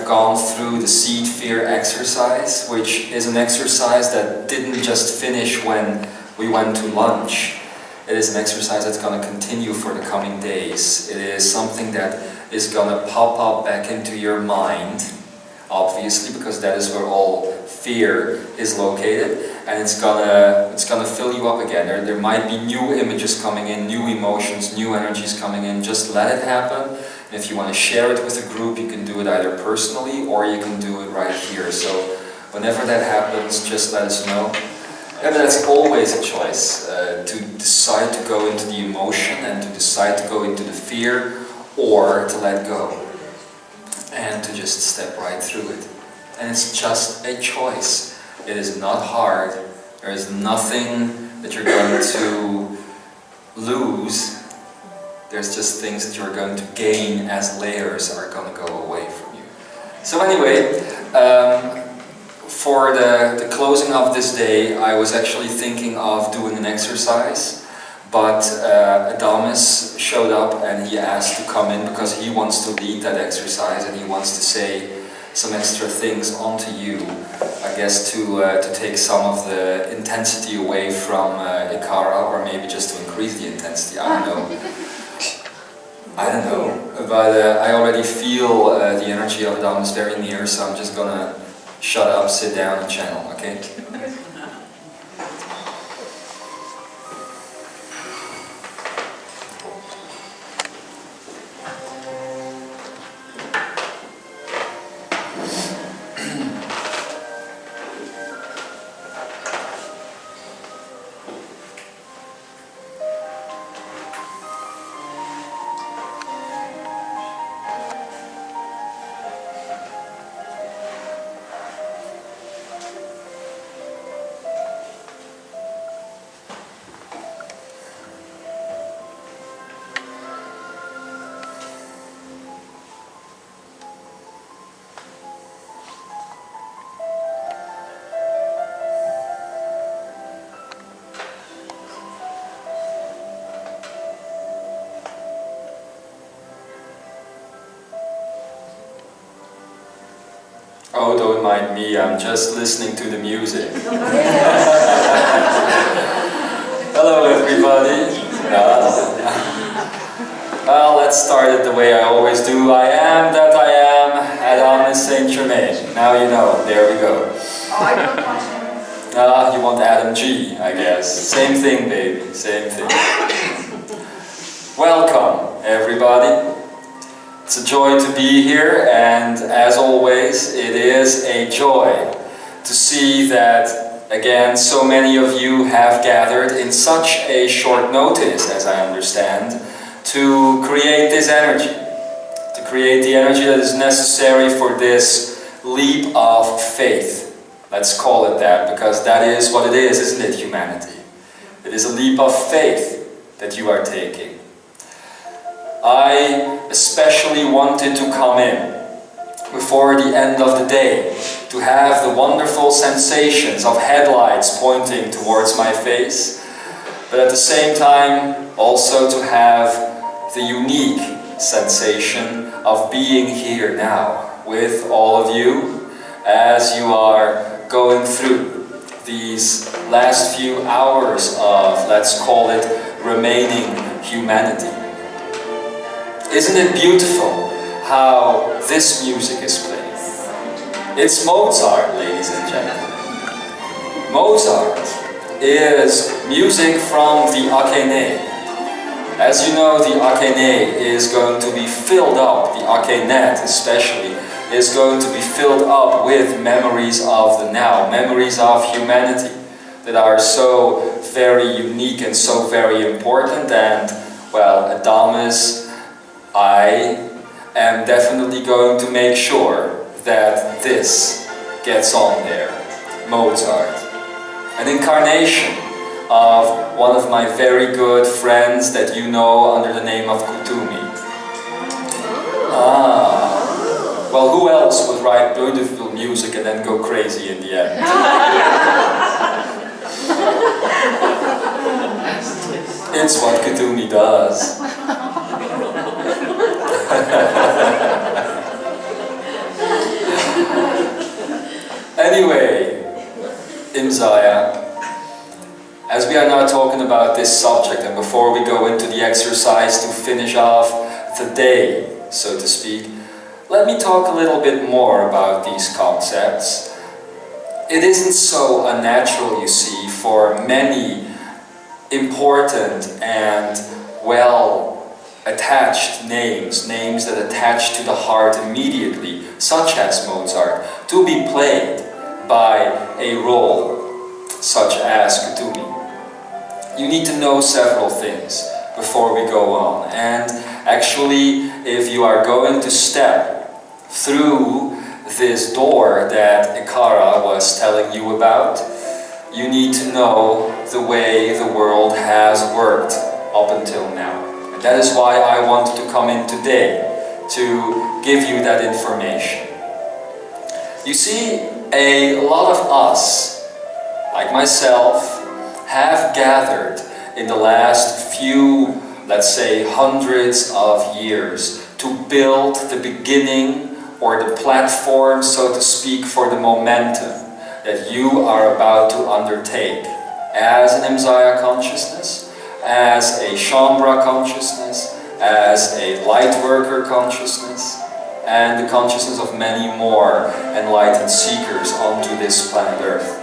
gone through the seed fear exercise, which is an exercise that didn't just finish when we went to lunch. It is an exercise that's going to continue for the coming days. It is something that is going to pop up back into your mind, obviously, because that is where all fear is located, and it's gonna fill you up again. There might be new images coming in, new emotions, new energies coming in. Just let it happen. And if you want to share it with a group, you can do it either personally or you can do it right here. So whenever that happens, just let us know. And that's always a choice, to decide to go into the emotion and to decide to go into the fear, or to let go and to just step right through it. And it's just a choice. It is not hard. There is nothing that you're going to lose. There's just things that you're going to gain as layers are going to go away from you. So anyway, for the closing of this day, I was actually thinking of doing an exercise, but Adamus showed up and he asked to come in because he wants to lead that exercise and he wants to say some extra things onto you, I guess to take some of the intensity away from Ikara, or maybe just to increase the intensity, I don't know, but I already feel the energy of Adamus very near, so I'm just gonna shut up, sit down and channel, okay? Oh, don't mind me, I'm just listening to the music. Hello everybody. Well, let's start it the way I always do. I am that I am, Adamus San. Now you know, there we go. Oh, I don't want him. You want Adam G, I guess. Same thing, baby, same thing. Welcome, everybody. It's a joy to be here, and as always, it is a joy to see that, again, so many of you have gathered in such a short notice, as I understand, to create this energy, to create the energy that is necessary for this leap of faith. Let's call it that, because that is what it is, isn't it, humanity? It is a leap of faith that you are taking. I especially wanted to come in before the end of the day to have the wonderful sensations of headlights pointing towards my face, but at the same time also to have the unique sensation of being here now with all of you as you are going through these last few hours of, let's call it, remaining humanity. Isn't it beautiful how this music is played? It's Mozart, ladies and gentlemen. Mozart is music from the akeyasan. As you know, the akeyasan is going to be filled up, the akeyasan especially, is going to be filled up with memories of the now, memories of humanity that are so very unique and so very important. And, well, Adamus, I am definitely going to make sure that this gets on there. Mozart. An incarnation of one of my very good friends that you know under the name of Kutumi. Well, who else would write beautiful music and then go crazy in the end? It's what Kutumi does. Imzaia, as we are now talking about this subject, and before we go into the exercise to finish off the day, so to speak, let me talk a little bit more about these concepts. It isn't so unnatural, you see, for many important and well-attached names that attach to the heart immediately, such as Mozart, to be played by a role such as Kutumi. You need to know several things before we go on. And actually, if you are going to step through this door that Ikara was telling you about, you need to know the way the world has worked up until now. And that is why I wanted to come in today to give you that information. You see, a lot of us, like myself, have gathered in the last few, let's say, hundreds of years to build the beginning or the platform, so to speak, for the momentum that you are about to undertake as an Imzaia consciousness, as a Shambra consciousness, as a light worker consciousness, and the consciousness of many more enlightened seekers onto this planet Earth.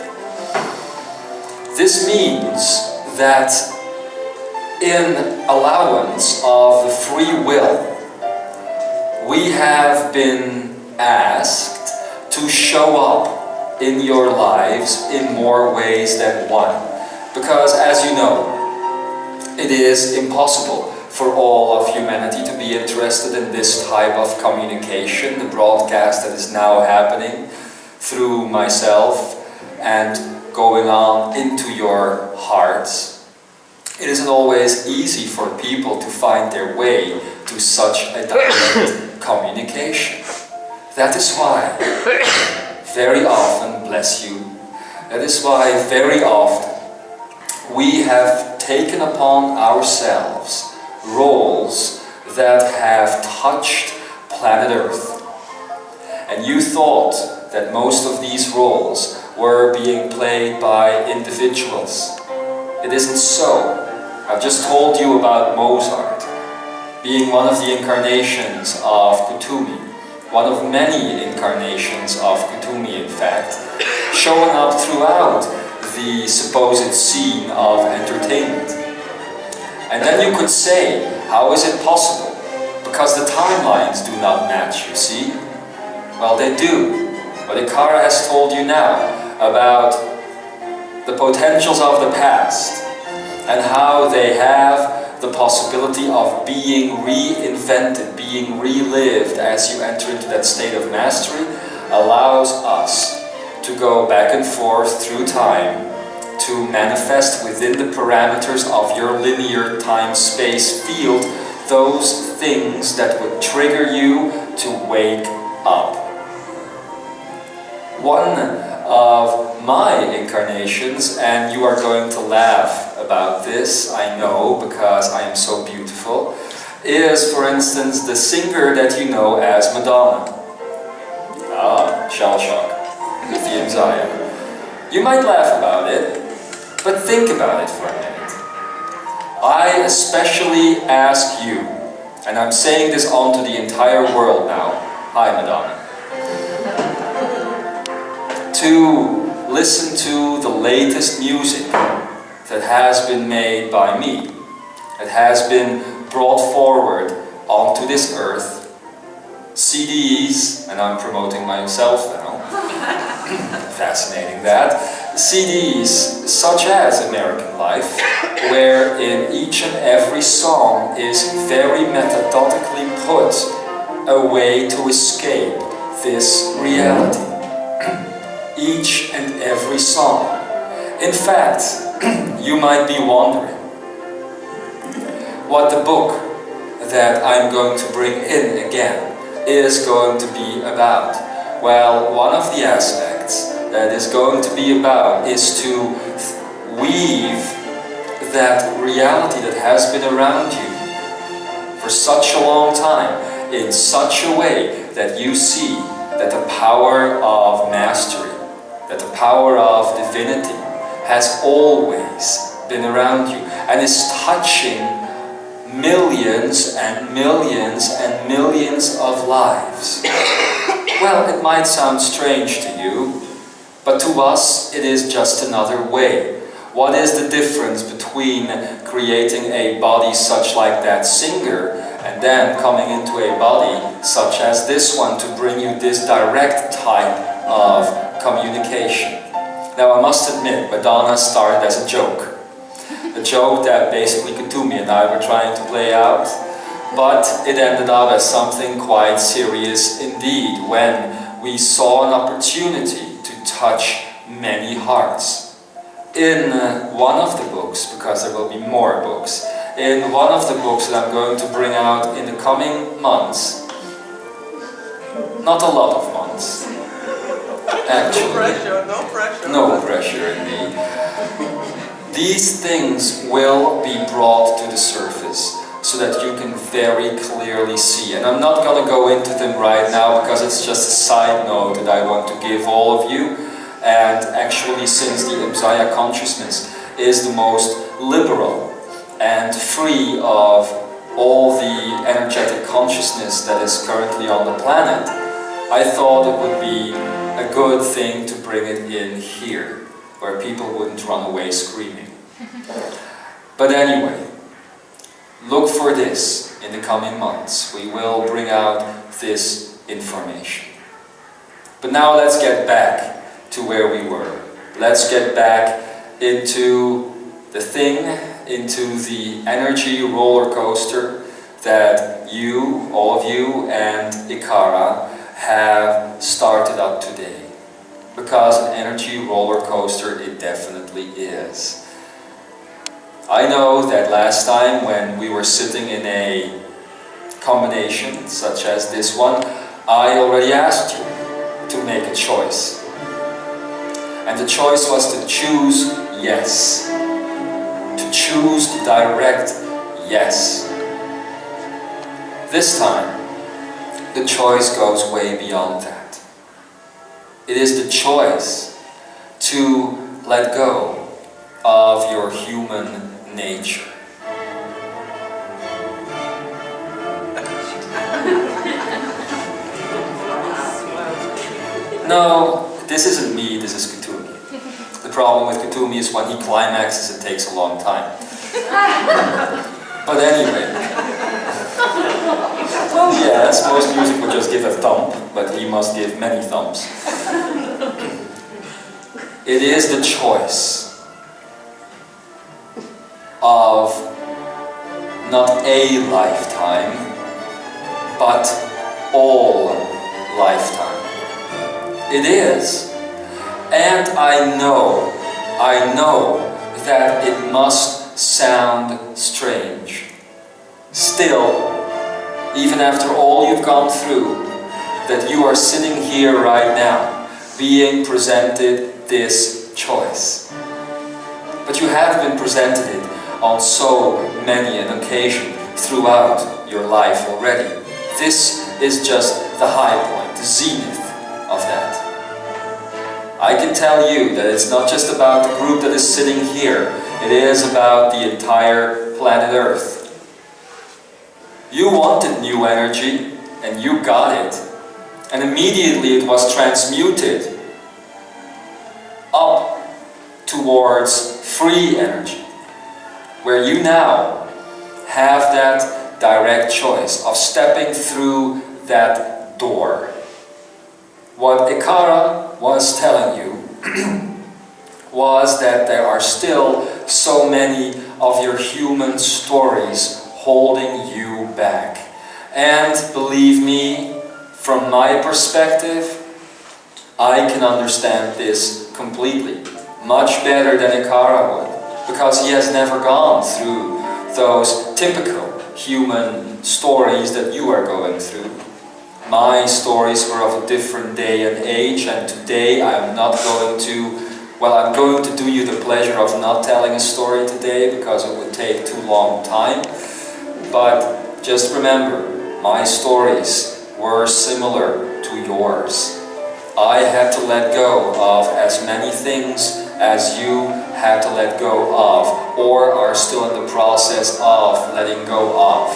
This means that in allowance of the free will, we have been asked to show up in your lives in more ways than one. Because as you know, it is impossible for all of humanity to be interested in this type of communication, the broadcast that is now happening through myself and going on into your hearts. It isn't always easy for people to find their way to such a direct communication. That is why very often, bless you, that is why very often we have taken upon ourselves roles that have touched planet Earth. And you thought that most of these roles were being played by individuals. It isn't so. I've just told you about Mozart being one of the incarnations of Kutumi, one of many incarnations of Kutumi, in fact, showing up throughout the supposed scene of entertainment. And then you could say, how is it possible? Because the timelines do not match, you see? Well, they do. But Ikara has told you now about the potentials of the past and how they have the possibility of being reinvented, being relived as you enter into that state of mastery, allows us to go back and forth through time to manifest within the parameters of your linear time-space field those things that would trigger you to wake up. One of my incarnations, and you are going to laugh about this, I know, because I am so beautiful, is, for instance, the singer that you know as Madonna. Shell shock with the Imzaia. You might laugh about it, but think about it for a minute. I especially ask you, and I'm saying this onto the entire world now, hi Madonna, to listen to the latest music that has been made by me, that has been brought forward onto this earth. CDs, and I'm promoting myself now, fascinating that, CDs such as American Life, where in each and every song is very methodically put a way to escape this reality. Each and every song. In fact, you might be wondering what the book that I'm going to bring in again is going to be about. Well, one of the aspects that is going to be about is to weave that reality that has been around you for such a long time in such a way that you see that the power of mastery that the power of divinity has always been around you and is touching millions and millions and millions of lives. Well, it might sound strange to you, but to us it is just another way. What is the difference between creating a body such like that singer and then coming into a body such as this one to bring you this direct type of communication? Now I must admit, Madonna started as a joke. A joke that basically Kutumi and I were trying to play out, but it ended up as something quite serious indeed when we saw an opportunity to touch many hearts. In one of the books, because there will be more books, in one of the books that I'm going to bring out in the coming months, not a lot of months, actually. No pressure. No pressure indeed. These things will be brought to the surface so that you can very clearly see. And I'm not going to go into them right now because it's just a side note that I want to give all of you. And actually, since the Imzaia consciousness is the most liberal and free of all the energetic consciousness that is currently on the planet, I thought it would be a good thing to bring it in here, where people wouldn't run away screaming. But anyway, look for this in the coming months. We will bring out this information. But now let's get back to where we were. Let's get back into the thing, into the energy roller coaster that you, all of you, and Ikara have started up today. Because an energy roller coaster it definitely is. I know that last time when we were sitting in a combination such as this one, I already asked you to make a choice. And the choice was to choose yes. To choose the direct yes. This time, the choice goes way beyond that. It is the choice to let go of your human nature. No, this isn't me, this is Kutumi. The problem with Kutumi is when he climaxes, it takes a long time. But anyway. Yes, most music would just give a thump, but he must give many thumps. It is the choice of not a lifetime, but all lifetime. It is. And I know that it must sound strange. Still, even after all you've gone through, that you are sitting here right now, being presented this choice. But you have been presented it on so many an occasion throughout your life already. This is just the high point, the zenith of that. I can tell you that it's not just about the group that is sitting here, it is about the entire planet Earth. You wanted new energy, and you got it. And immediately it was transmuted up towards free energy, where you now have that direct choice of stepping through that door. What Ikara was telling you was that there are still so many of your human stories holding you back. And believe me, from my perspective, I can understand this completely, much better than Ikara would, because he has never gone through those typical human stories that you are going through. My stories were of a different day and age, and today I'm going to do you the pleasure of not telling a story today because it would take too long time. But just remember, my stories were similar to yours. I had to let go of as many things as you had to let go of, or are still in the process of letting go of.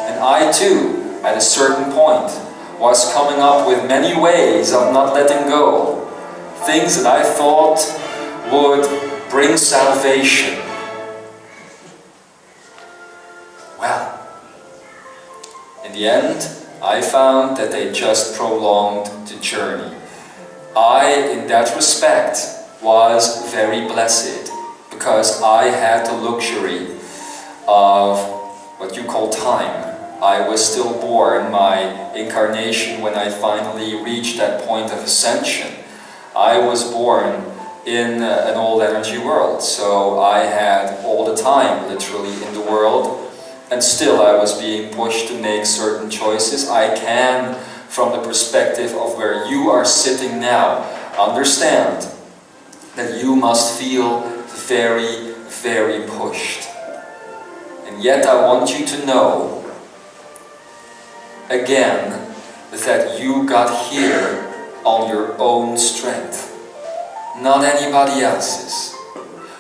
And I too, at a certain point, was coming up with many ways of not letting go. Things that I thought would bring salvation. Well, in the end, I found that they just prolonged the journey. I, in that respect, was very blessed because I had the luxury of what you call time. I was still born, my incarnation, when I finally reached that point of ascension. I was born in an old energy world, so I had all the time, literally, in the world. And still I was being pushed to make certain choices. I can, from the perspective of where you are sitting now, understand that you must feel very, very pushed. And yet I want you to know, again, that you got here on your own strength, not anybody else's.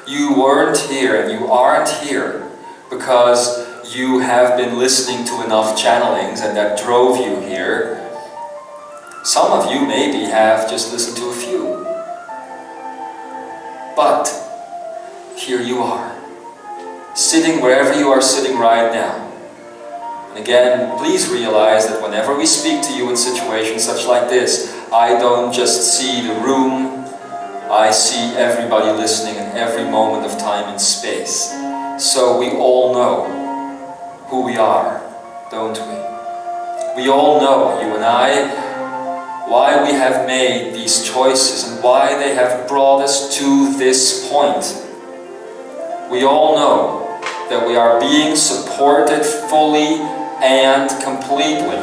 You weren't here and you aren't here because you have been listening to enough channelings and that drove you here. Some of you maybe have just listened to a few. But here you are, sitting wherever you are sitting right now. And again, please realize that whenever we speak to you in situations such like this, I don't just see the room, I see everybody listening in every moment of time and space. So we all know who we are, don't we? We all know, you and I, why we have made these choices and why they have brought us to this point. We all know that we are being supported fully and completely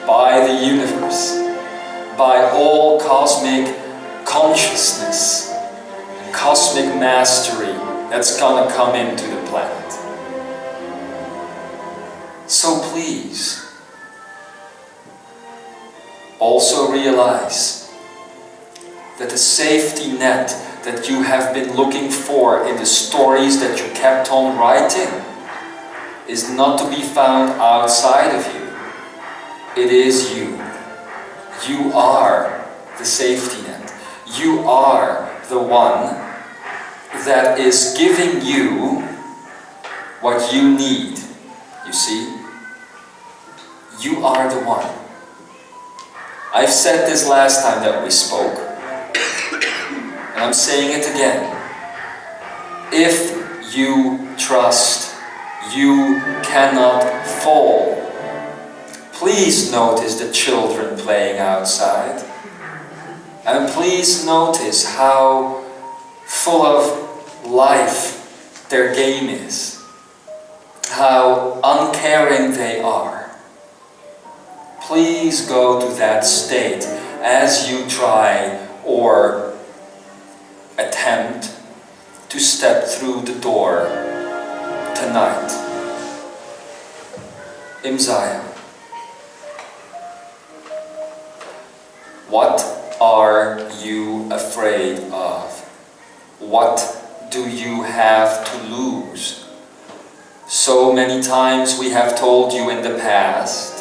by the universe, by all cosmic consciousness and cosmic mastery that's gonna come into the planet. So please, also realize that the safety net that you have been looking for in the stories that you kept on writing is not to be found outside of you. It is you. You are the safety net. You are the one that is giving you what you need. You see? You are the one. I've said this last time that we spoke, and I'm saying it again. If you trust, you cannot fall. Please notice the children playing outside. And please notice how full of life their game is. How uncaring they are. Please go to that state as you try or attempt to step through the door tonight. Imzaia. What are you afraid of? What do you have to lose? So many times we have told you in the past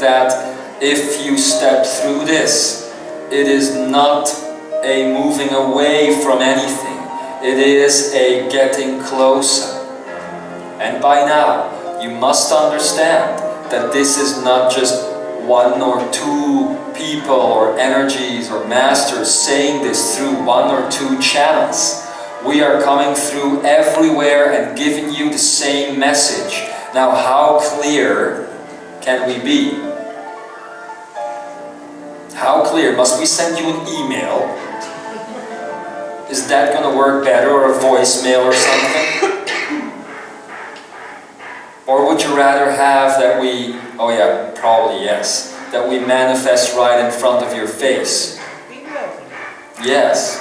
that if you step through this, it is not a moving away from anything. It is a getting closer. And by now, you must understand that this is not just one or two people or energies or masters saying this through one or two channels. We are coming through everywhere and giving you the same message. Now, how clear can we be? How clear? Must we send you an email? Is that going to work better, or a voicemail or something? Or would you rather have that we, oh yeah, probably yes, that we manifest right in front of your face? Yes.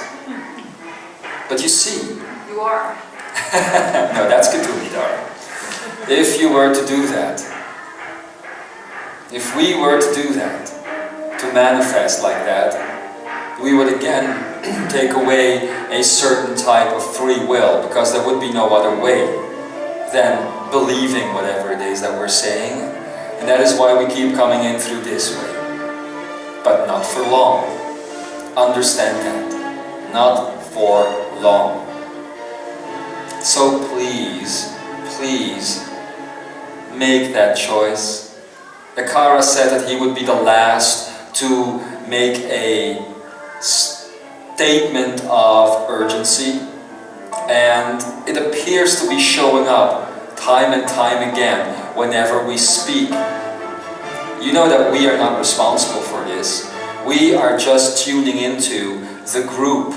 But you see. You are. No, that's Cthulhu. If you were to do that, if we were to do that, to manifest like that, we would again take away a certain type of free will, because there would be no other way than believing whatever it is that we're saying. And that is why we keep coming in through this way. But not for long. Understand that. Not for long. So please, please, make that choice. Akara said that he would be the last to make a statement of urgency, and it appears to be showing up time and time again whenever we speak. You know that we are not responsible for this. We are just tuning into the group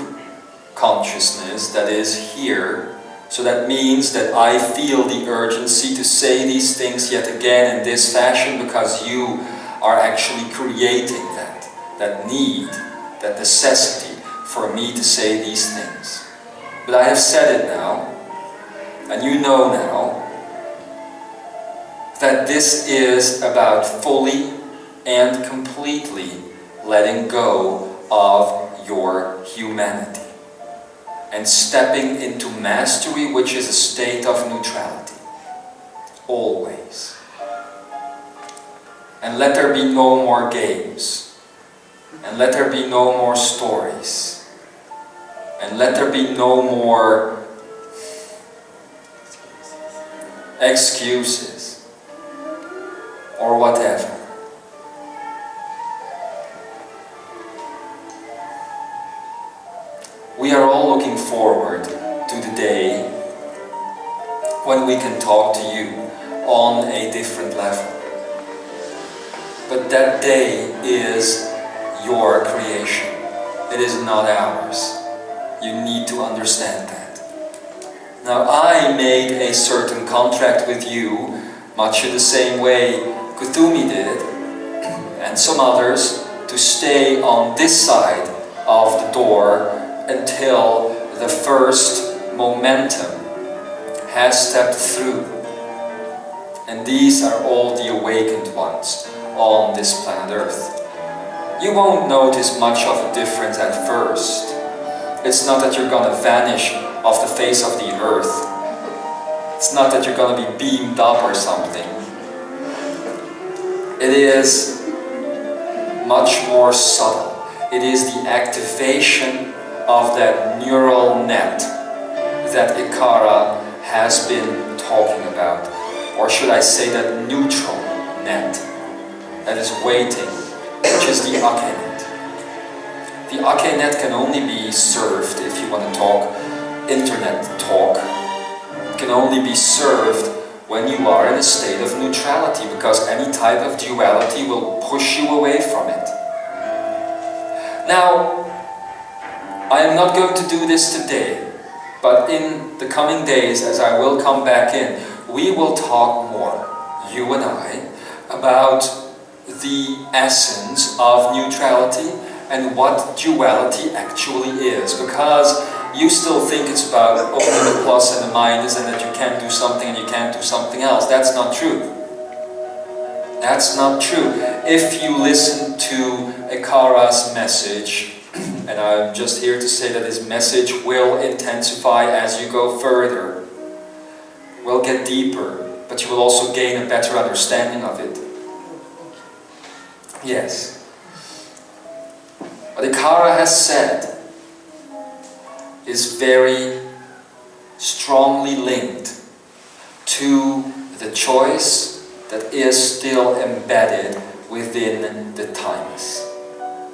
consciousness that is here. So that means that I feel the urgency to say these things yet again in this fashion, because you are actually creating that need, that necessity for me to say these things. But I have said it now, and you know now, that this is about fully and completely letting go of your humanity and stepping into mastery, which is a state of neutrality. Always. And let there be no more games. And let there be no more stories. And let there be no more excuses or whatever. We are all looking forward to the day when we can talk to you on a different level. But that day is your creation. It is not ours. You need to understand that. Now, I made a certain contract with you, much in the same way Kuthumi did, and some others, to stay on this side of the door until the first momentum has stepped through. And these are all the awakened ones on this planet Earth. You won't notice much of a difference at first. It's not that you're going to vanish off the face of the earth. It's not that you're going to be beamed up or something. It is much more subtle. It is the activation of that neural net that Ikara has been talking about. Or should I say that neutral net that is waiting, which is the akeyasan. The akeyasan can only be served, if you want to talk internet talk, it can only be served when you are in a state of neutrality, because any type of duality will push you away from it. Now, I am not going to do this today, but in the coming days, as I will come back in, we will talk more, you and I, about the essence of neutrality and what duality actually is, because you still think it's about only the plus and the minus, and that you can't do something and you can't do something else. That's not true. That's not true. If you listen to Ikara's message, and I'm just here to say that his message will intensify as you go further, will get deeper, but you will also gain a better understanding of it. Yes. What Ikara has said is very strongly linked to the choice that is still embedded within the times.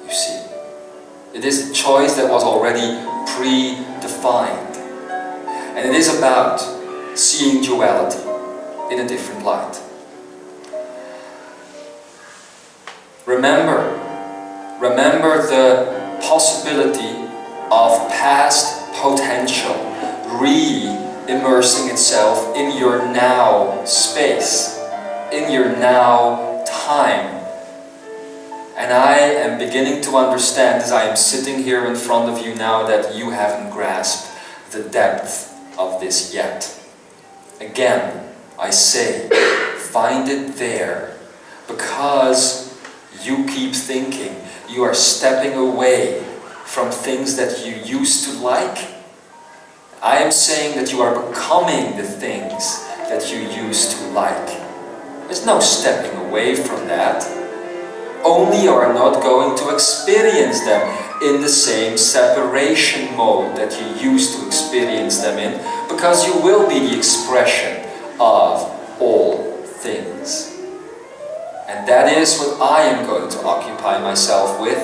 You see, it is a choice that was already predefined, and it is about seeing duality in a different light. Remember the possibility of past potential re-immersing itself in your now space, in your now time. And I am beginning to understand, as I am sitting here in front of you now, that you haven't grasped the depth of this yet. Again, I say, find it there, because you keep thinking you are stepping away from things that you used to like. I am saying that you are becoming the things that you used to like. There's no stepping away from that. Only you are not going to experience them in the same separation mode that you used to experience them in, because you will be the expression of all things. And that is what I am going to occupy myself with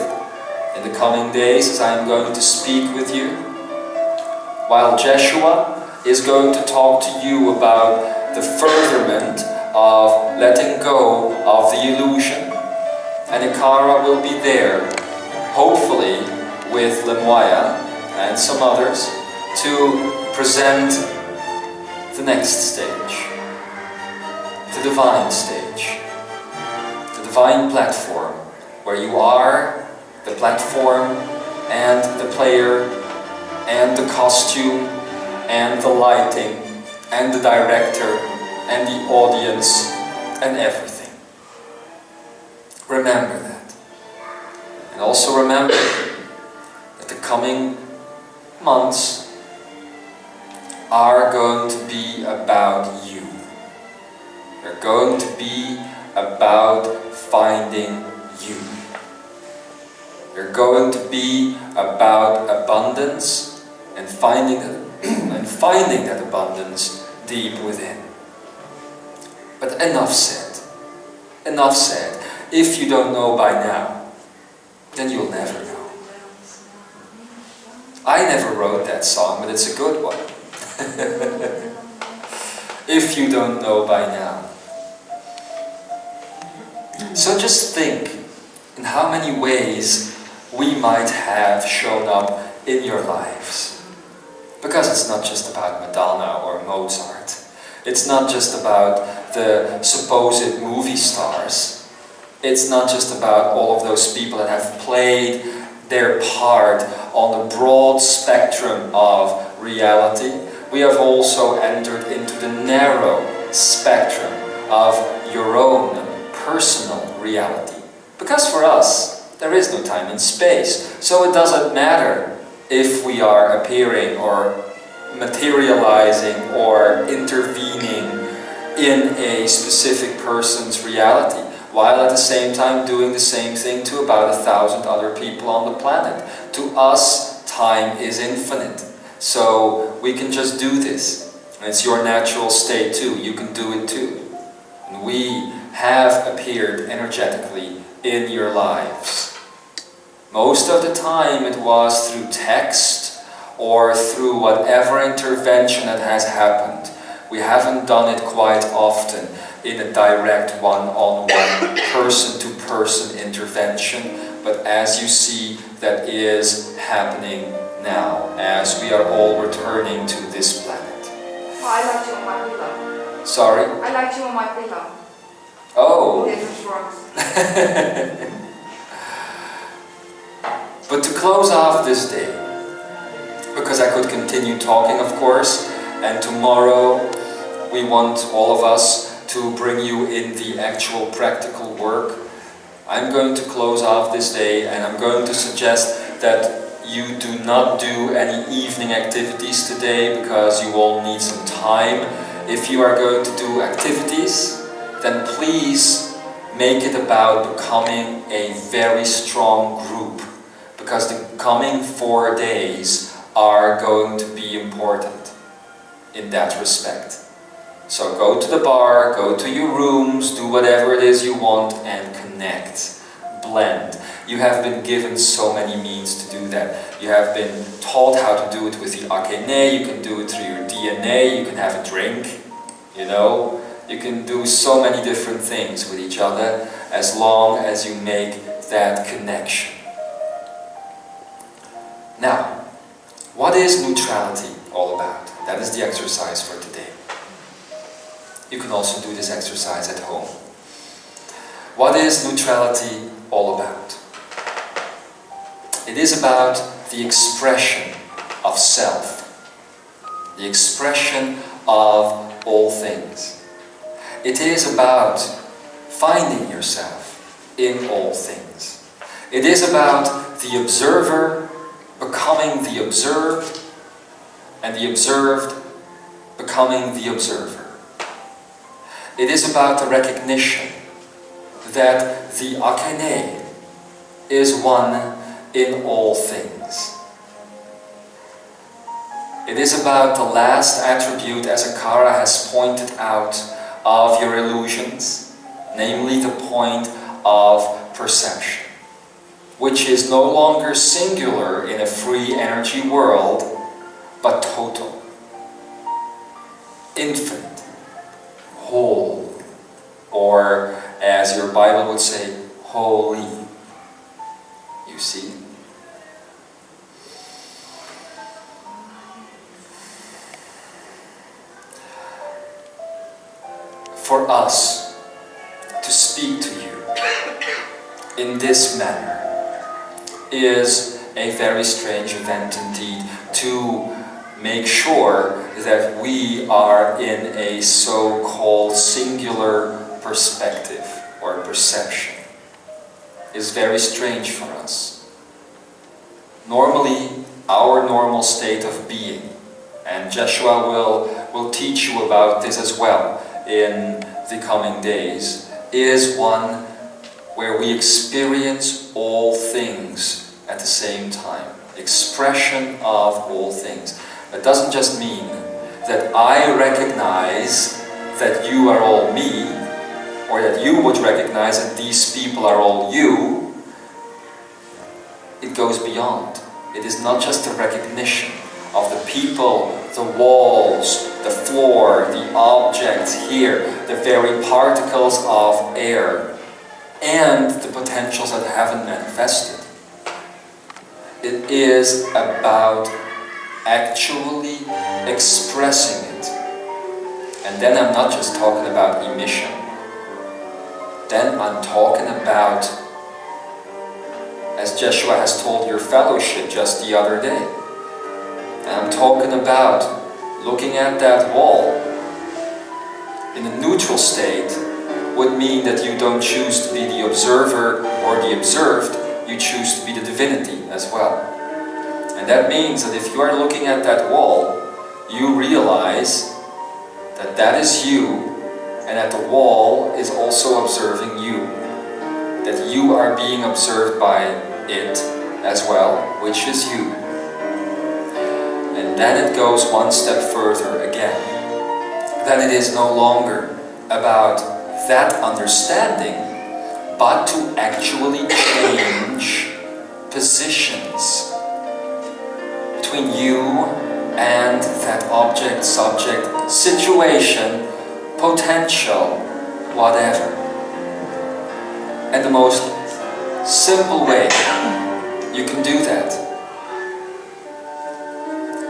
in the coming days as I am going to speak with you. While Jeshua is going to talk to you about the furtherment of letting go of the illusion, and Ikara will be there, hopefully with Lemoya and some others, to present the next stage, the divine stage, the divine platform, where you are the platform and the player and the costume and the lighting and the director and the audience and everything. Remember that. And also remember that the coming months are going to be about you. They're going to be about finding you. They're going to be about abundance and finding that abundance deep within. But enough said. Enough said. If you don't know by now, then you'll never know. I never wrote that song, but it's a good one. If you don't know by now. So just think in how many ways we might have shown up in your lives. Because it's not just about Madonna or Mozart. It's not just about the supposed movie stars. It's not just about all of those people that have played their part on the broad spectrum of reality. We have also entered into the narrow spectrum of your own personal reality. Because for us, there is no time and space. So it doesn't matter if we are appearing or materializing or intervening in a specific person's reality, while at the same time doing the same thing to about 1,000 other people on the planet. To us, time is infinite. So we can just do this. And it's your natural state too. You can do it too. And we have appeared energetically in your lives. Most of the time it was through text or through whatever intervention that has happened. We haven't done it quite often in a direct one-on-one, person-to-person intervention, but as you see, that is happening now, as we are all returning to this planet. Oh, I like you on my pillow. Sorry? I like you on my pillow. Oh! Different forms. But to close off this day, because I could continue talking, of course, and tomorrow we want all of us to bring you in the actual practical work. I'm going to close off this day, and I'm going to suggest that you do not do any evening activities today, because you all need some time. If you are going to do activities, then please make it about becoming a very strong group, because the coming 4 days are going to be important in that respect. So go to the bar, go to your rooms, do whatever it is you want and connect, blend. You have been given so many means to do that. You have been taught how to do it with the akeyasan, you can do it through your DNA, you can have a drink, you know. You can do so many different things with each other as long as you make that connection. Now, what is neutrality all about? That is the exercise for today. You can also do this exercise at home. What is neutrality all about? It is about the expression of self, the expression of all things. It is about finding yourself in all things. It is about the observer becoming the observed, and the observed becoming the observer. It is about the recognition that the akeyasan is one in all things. It is about the last attribute, as Akara has pointed out, of your illusions, namely the point of perception, which is no longer singular in a free energy world, but total, infinite, whole, or as your Bible would say, holy. You see? For us to speak to you in this manner is a very strange event indeed, to make sure that we are in a so-called singular perspective or perception is very strange for us. Normally, our normal state of being, and Joshua will teach you about this as well in the coming days, is one where we experience all things at the same time. Expression of all things. It doesn't just mean that I recognize that you are all me, or that you would recognize that these people are all you. It goes beyond. It is not just a recognition of the people, the walls, the floor, the objects here, the very particles of air, and the potentials that haven't manifested. It is about actually expressing it. And then I'm not just talking about emission. Then I'm talking about, as Joshua has told your fellowship just the other day, and I'm talking about looking at that wall in a neutral state would mean that you don't choose to be the observer or the observed, you choose to be the divinity as well. And that means that if you are looking at that wall, you realize that that is you, and that the wall is also observing you. That you are being observed by it as well, which is you. And then it goes one step further again. Then it is no longer about that understanding, but to actually change positions between you and that object, subject, situation, potential, whatever. And the most simple way you can do that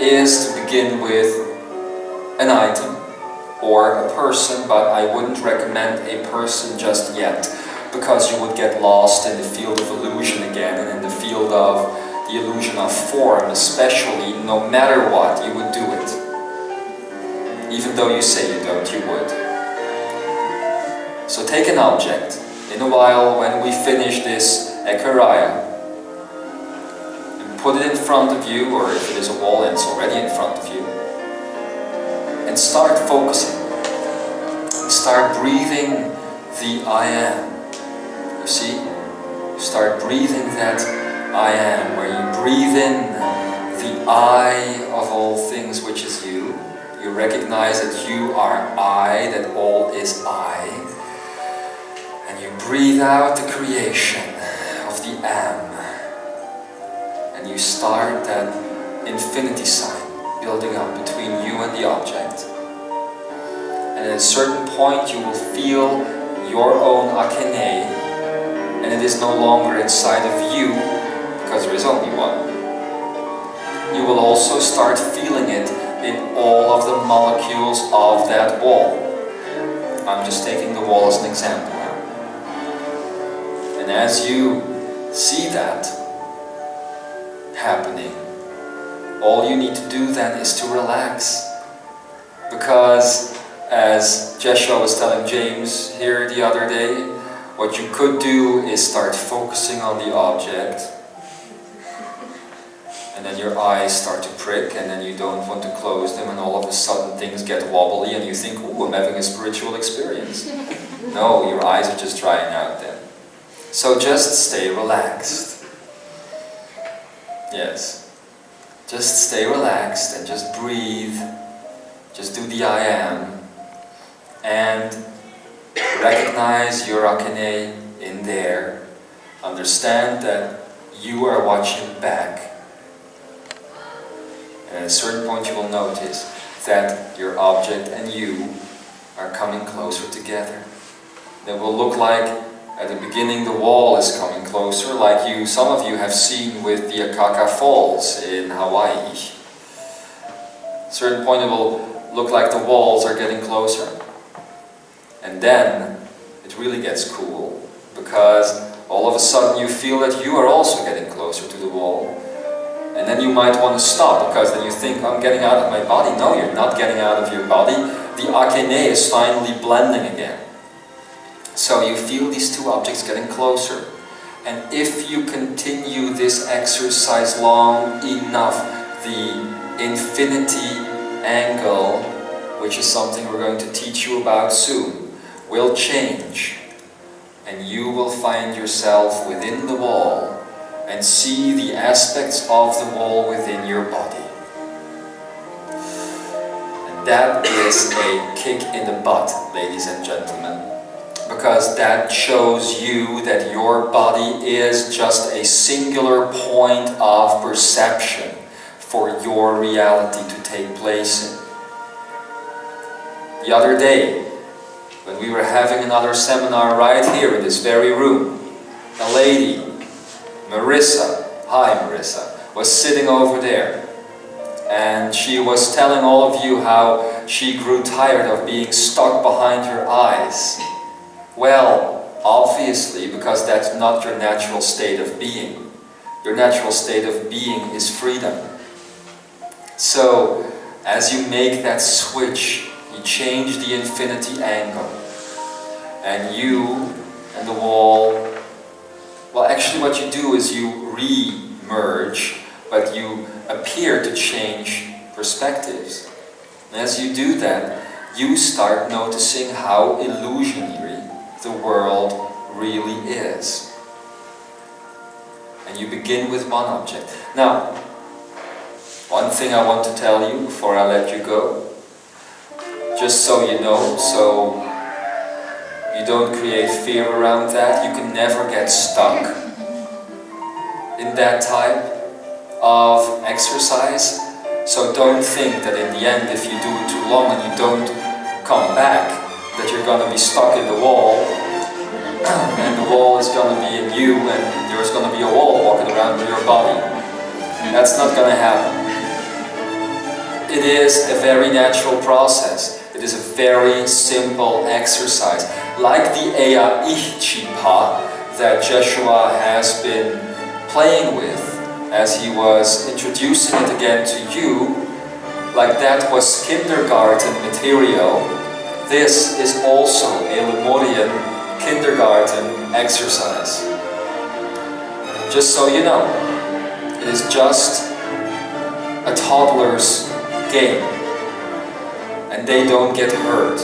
is to begin with an item or a person, but I wouldn't recommend a person just yet, because you would get lost in the field of illusion again, and in the field of the illusion of form especially. No matter what, you would do it. Even though you say you don't, you would. So take an object. In a while, when we finish this akeyasan, and put it in front of you, or if it is a wall and it's already in front of you, and start focusing. Start breathing the I am. You see? Start breathing that I am, where you breathe in the I of all things, which is you. You recognize that you are I, that all is I. And you breathe out the creation of the am. And you start that infinity sign building up between you and the object. And at a certain point you will feel your own akeyasan, and it is no longer inside of you, because there is only one. You will also start feeling it in all of the molecules of that wall. I'm just taking the wall as an example now. And as you see that happening, all you need to do then is to relax. Because as Joshua was telling James here the other day, what you could do is start focusing on the object And then your eyes start to prick, and then you don't want to close them, and all of a sudden things get wobbly, and you think, ooh, I'm having a spiritual experience. No, your eyes are just drying out then. So just stay relaxed. Yes. Just stay relaxed and just breathe. Just do the I am. And recognize your akene in there. Understand that you are watching back. And at a certain point you will notice that your object and you are coming closer together. It will look like at the beginning the wall is coming closer, like some of you have seen with the Akaka Falls in Hawaii. At a certain point it will look like the walls are getting closer. And then it really gets cool, because all of a sudden you feel that you are also getting closer to the wall. And then you might want to stop, because then you think, I'm getting out of my body. No, you're not getting out of your body. The akene is finally blending again. So you feel these two objects getting closer. And if you continue this exercise long enough, the infinity angle, which is something we're going to teach you about soon, will change. And you will find yourself within the wall and see the aspects of the wall within your body. And that is a kick in the butt, ladies and gentlemen, because that shows you that your body is just a singular point of perception for your reality to take place in. The other day, when we were having another seminar right here in this very room, a lady, Marissa, hi Marissa, was sitting over there, and she was telling all of you how she grew tired of being stuck behind her eyes. Well, obviously, because that's not your natural state of being. Your natural state of being is freedom. So, as you make that switch, you change the infinity angle, and you and the wall. Well, actually what you do is you re-merge, but you appear to change perspectives. And as you do that, you start noticing how illusionary the world really is. And you begin with one object. Now, one thing I want to tell you before I let you go, just so you know, so you don't create fear around that. You can never get stuck in that type of exercise. So don't think that in the end, if you do it too long and you don't come back, that you're going to be stuck in the wall, and the wall is going to be in you, and there's going to be a wall walking around in your body. That's not going to happen. It is a very natural process. It is a very simple exercise. Like the akeyasan that Joshua has been playing with as he was introducing it again to you, like that was kindergarten material. This is also a Lemurian kindergarten exercise. Just so you know, it is just a toddler's game. And they don't get hurt,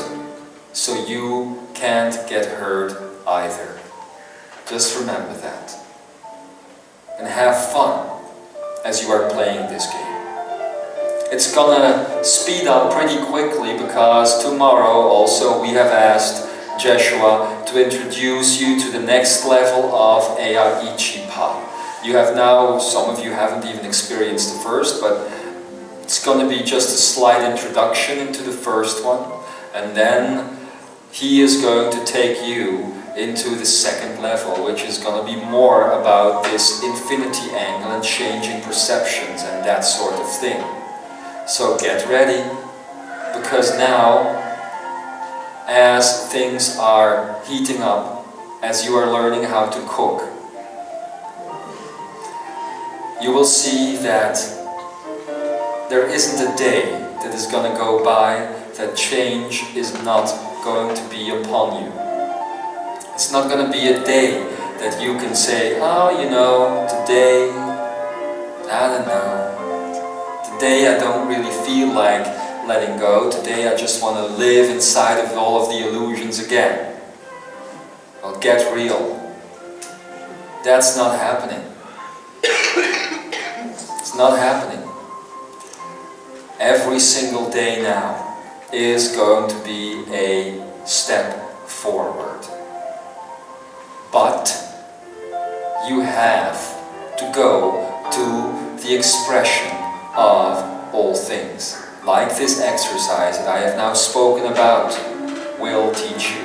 so you can't get hurt either. Just remember that. And have fun as you are playing this game. It's gonna speed up pretty quickly, because tomorrow also we have asked Joshua to introduce you to the next level of Akeyasan. You have now, some of you haven't even experienced the first, but it's going to be just a slight introduction into the first one, and then he is going to take you into the second level, which is going to be more about this infinity angle and changing perceptions and that sort of thing. So get ready, because now, as things are heating up, as you are learning how to cook, you will see that there isn't a day that is going to go by that change is not going to be upon you. It's not going to be a day that you can say, oh, you know, today I don't know. Today I don't really feel like letting go. Today I just want to live inside of all of the illusions again. Well, get real. That's not happening. It's not happening. Every single day now is going to be a step forward. But you have to go to the expression of all things. Like this exercise that I have now spoken about will teach you.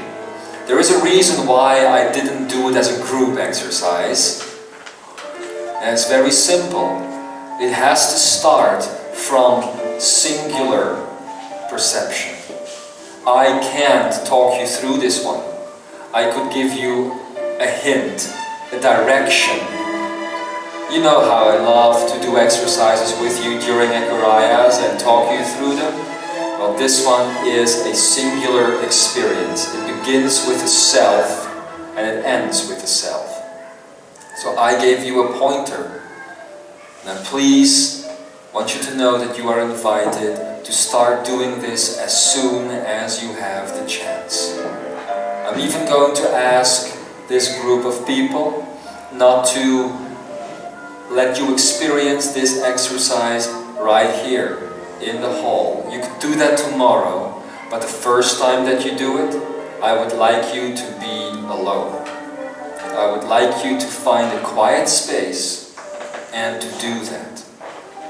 There is a reason why I didn't do it as a group exercise. And it's very simple. It has to start from singular perception. I can't talk you through this one. I could give you a hint, a direction. You know how I love to do exercises with you during akeyasans and talk you through them? Well, this one is a singular experience. It begins with the self and it ends with the self. So I gave you a pointer. Now please, I want you to know that you are invited to start doing this as soon as you have the chance. I'm even going to ask this group of people not to let you experience this exercise right here in the hall. You could do that tomorrow, but the first time that you do it, I would like you to be alone. I would like you to find a quiet space and to do that.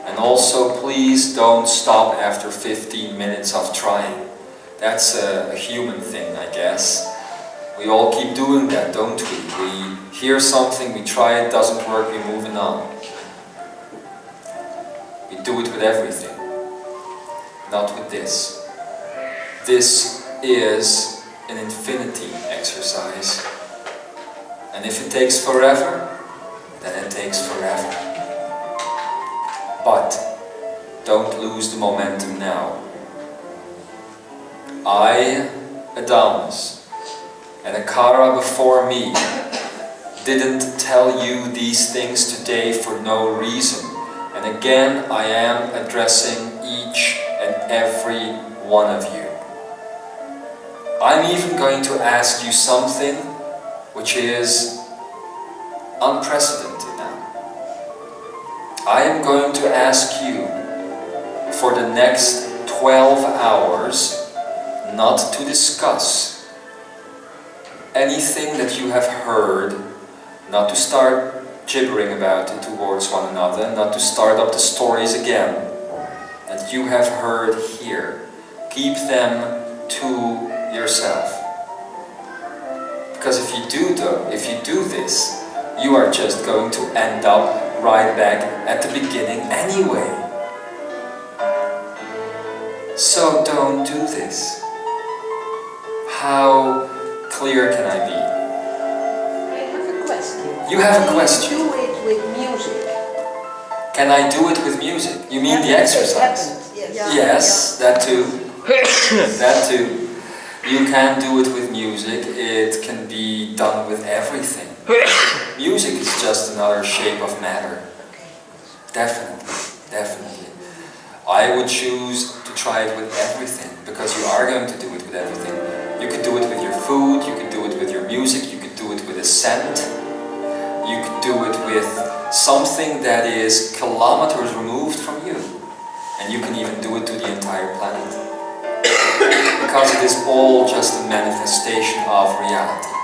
And also, please don't stop after 15 minutes of trying. That's a human thing, I guess. We all keep doing that, don't we? We hear something, we try it, doesn't work, we're moving on. We do it with everything, not with this. This is an infinity exercise. And if it takes forever, then it takes forever. But don't lose the momentum now. I, Adamus, and Akara before me didn't tell you these things today for no reason. And again, I am addressing each and every one of you. I'm even going to ask you something which is unprecedented now. I am going to ask you for the next 12 hours not to discuss anything that you have heard, not to start gibbering about it towards one another, not to start up the stories again that you have heard here. Keep them to yourself. Because if you do this, you are just going to end up right back at the beginning anyway. So don't do this. How clear can I be? I have a question. You have a question. Can you do it with music? Can I do it with music? You mean the exercise? Yes. Yes, that too. That too. You can do it with music. It can be done with everything. Music is just another shape of matter. Definitely, definitely. I would choose to try it with everything, because you are going to do it with everything. You could do it with your food, you could do it with your music, you could do it with a scent, you could do it with something that is kilometers removed from you, and you can even do it to the entire planet. Because it is all just a manifestation of reality.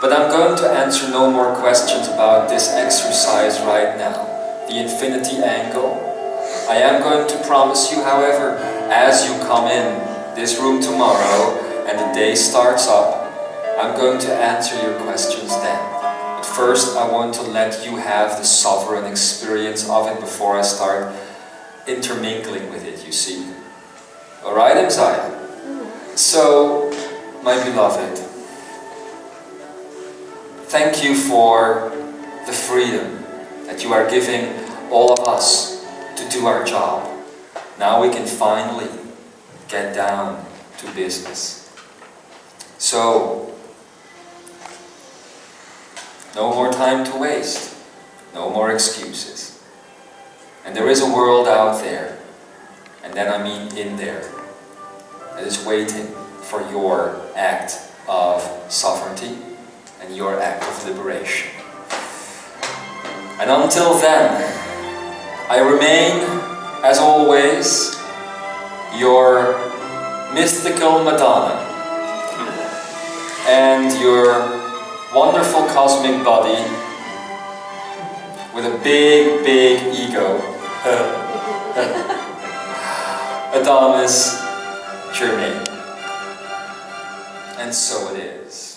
But I'm going to answer no more questions about this exercise right now, the infinity angle. I am going to promise you, however, as you come in this room tomorrow and the day starts up, I'm going to answer your questions then. But first I want to let you have the sovereign experience of it before I start intermingling with it, you see. Alright, Imzaia? So, my beloved, thank you for the freedom that you are giving all of us to do our job. Now we can finally get down to business. So, no more time to waste, no more excuses. And there is a world out there, and then I mean in there, that is waiting for your act of sovereignty and your act of liberation. And until then, I remain, as always, your mystical Madonna and your wonderful cosmic body with a big, big ego. Adamus Germain. And so it is.